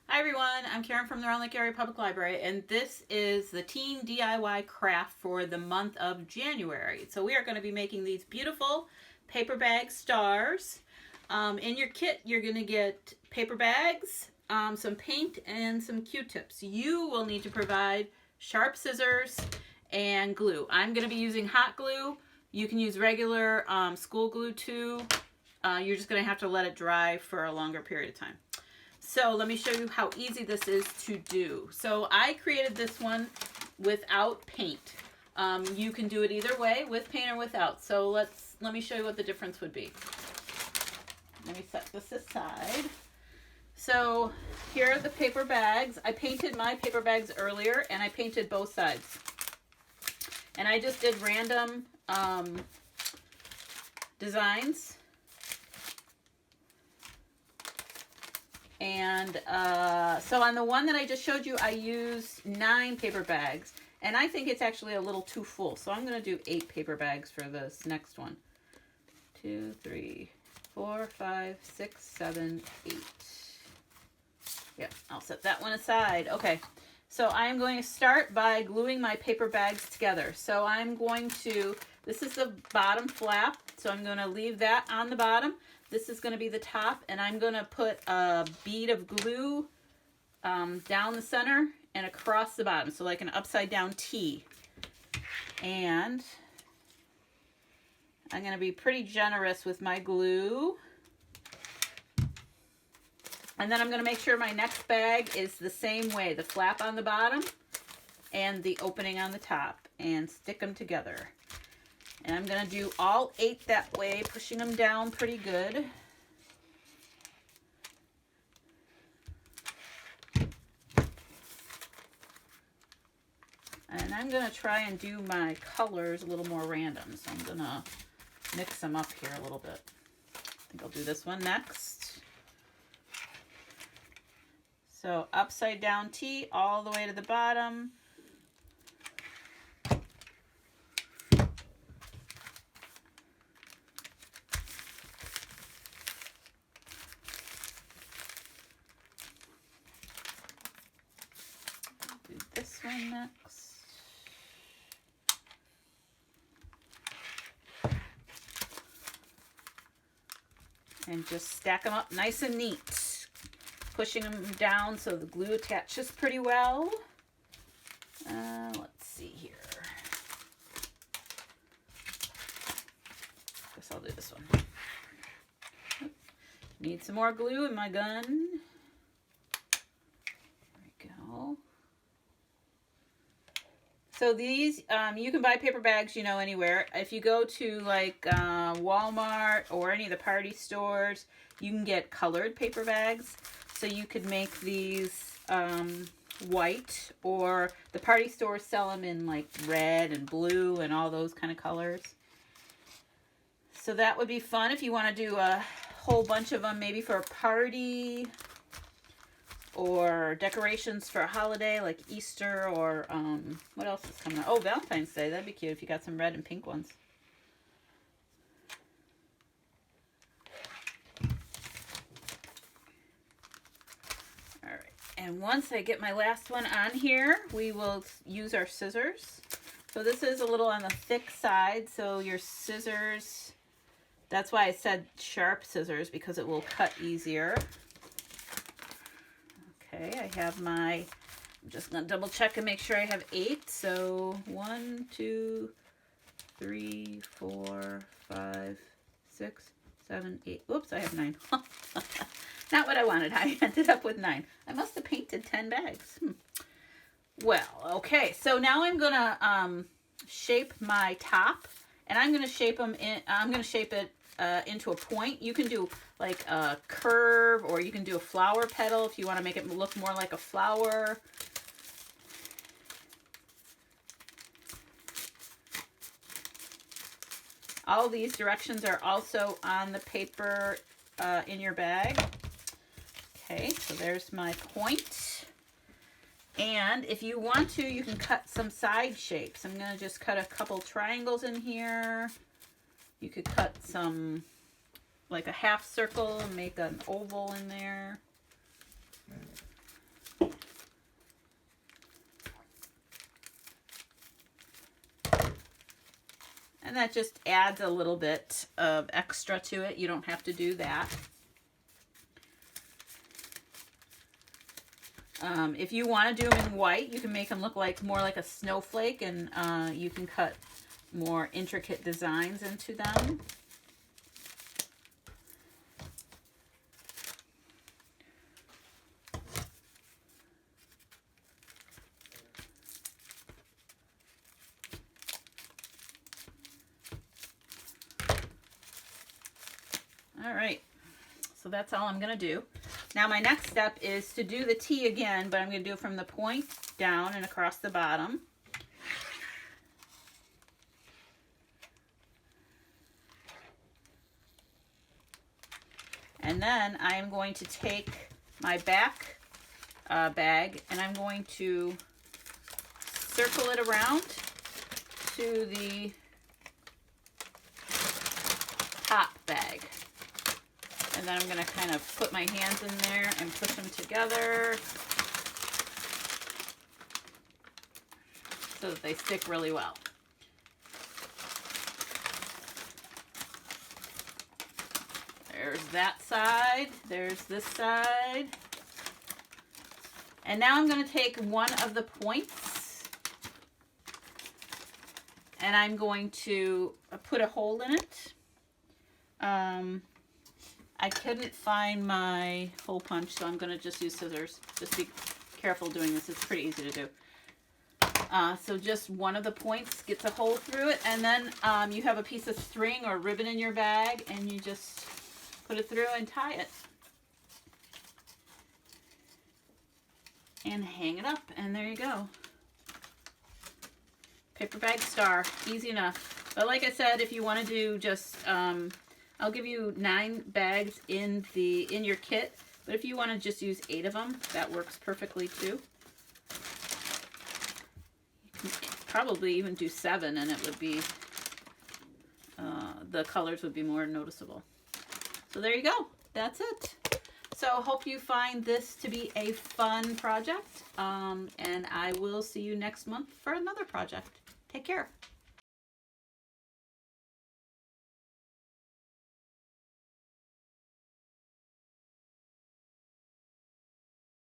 Hi everyone, I'm Karen from the Round Lake Area Public Library, and this is the Teen DIY craft for the month of January. So we are going to be making these beautiful paper bag stars. In your kit, you're going to get paper bags, some paint, and some Q-tips. You will need to provide sharp scissors and glue. I'm going to be using hot glue. You can use regular school glue too. You're just going to have to let it dry for a longer period of time. So let me show you how easy this is to do. So I created this one without paint. You can do it either way, with paint or without. So let me show you what the difference would be. Let me set this aside. So here are the paper bags. I painted my paper bags earlier, and I painted both sides. And I just did random designs. And so on the one that I just showed you, I used 9 paper bags. And I think it's actually a little too full. So I'm going to do 8 paper bags for this next one. 2, 3, 4, 5, 6, 7, 8. Yep, I'll set that one aside. Okay, so I'm going to start by gluing my paper bags together. So I'm going to, this is the bottom flap. So I'm going to leave that on the bottom. This is going to be the top, and I'm going to put a bead of glue down the center and across the bottom, so like an upside down T. And I'm going to be pretty generous with my glue. And then I'm going to make sure my next bag is the same way, the flap on the bottom and the opening on the top, and stick them together. And I'm going to do all 8 that way, pushing them down pretty good. And I'm going to try and do my colors a little more random. So I'm going to mix them up here a little bit. I think I'll do this one next. So upside down T all the way to the bottom. Do this one next. And just stack them up nice and neat. Pushing them down so the glue attaches pretty well. Let's see here. Guess I'll do this one. Need some more glue in my gun. There we go. So these, you can buy paper bags, anywhere. If you go to like Walmart or any of the party stores, you can get colored paper bags. So you could make these white, or the party stores sell them in like red and blue and all those kind of colors. So that would be fun if you want to do a whole bunch of them, maybe for a party or decorations for a holiday like Easter, or what else is coming up? Oh, Valentine's Day. That'd be cute if you got some red and pink ones. All right. And once I get my last one on here, we will use our scissors. So this is a little on the thick side, so your scissors, that's why I said sharp scissors, because it will cut easier. Okay, I have my, I'm just going to double check and make sure I have 8. So 1, 2, 3, 4, 5, 6, 7, 8. Oops, I have 9. Not what I wanted. I ended up with 9. I must have painted 10 bags. Well, okay. So now I'm going to shape my top, and I'm going to shape them in, I'm going to shape it into a point. You can do like a curve, or you can do a flower petal if you want to make it look more like a flower. All these directions are also on the paper in your bag. Okay, so there's my point. And if you want to, you can cut some side shapes. I'm going to just cut a couple triangles in here. You could cut some, like a half circle, and make an oval in there. And that just adds a little bit of extra to it. You don't have to do that. If you want to do them in white, you can make them look like more like a snowflake, and you can cut more intricate designs into them. All right, so that's all I'm gonna do. Now my next step is to do the T again, but I'm gonna do it from the point down and across the bottom. And then I am going to take my back bag and I'm going to circle it around to the top bag. And then I'm going to kind of put my hands in there and push them together so that they stick really well. There's that side, there's this side. And now I'm going to take one of the points and I'm going to put a hole in it. I couldn't find my hole punch, so I'm going to just use scissors. Just be careful doing this, it's pretty easy to do. So just one of the points gets a hole through it, and then you have a piece of string or ribbon in your bag, and you just put it through and tie it. And hang it up, and there you go. Paper bag star, easy enough. But like I said, if you want to do just, I'll give you 9 bags in your kit, but if you want to just use 8 of them, that works perfectly too. You can probably even do 7, and it would be, the colors would be more noticeable. So there you go. That's it. So hope you find this to be a fun project, and I will see you next month for another project. Take care.